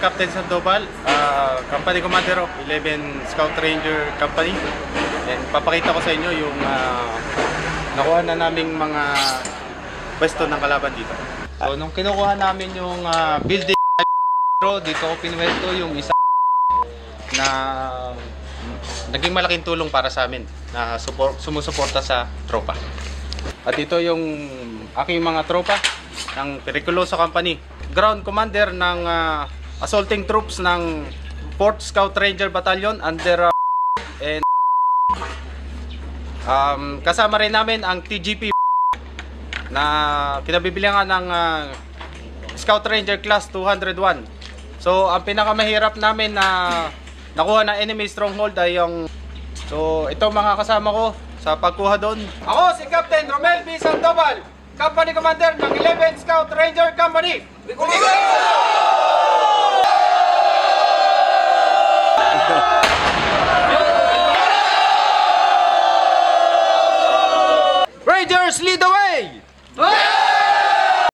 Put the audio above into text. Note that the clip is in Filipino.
Captain Sandoval, Company Commander of 11 Scout Ranger Company. And papakita ko sa inyo yung nakuha na naming mga pwesto ng kalaban dito. So nung kinukuha namin yung building dito ko pinwesto yung isa na naging malaking tulong para sa amin na sumusuporta sa tropa. At ito yung aking mga tropa ng Periculoso Company. Ground Commander ng assaulting troops ng 4th Scout Ranger Battalion under and kasama rin namin ang TGP na kinabibilangan ng Scout Ranger Class 201. So ang pinakamahirap namin na nakuha na enemy stronghold ay yung ito mga kasama ko sa pagkuha doon. Ako si Captain Romel B. Sandoval, Company Commander ng 11 Scout Ranger Company. Rangers lead the way!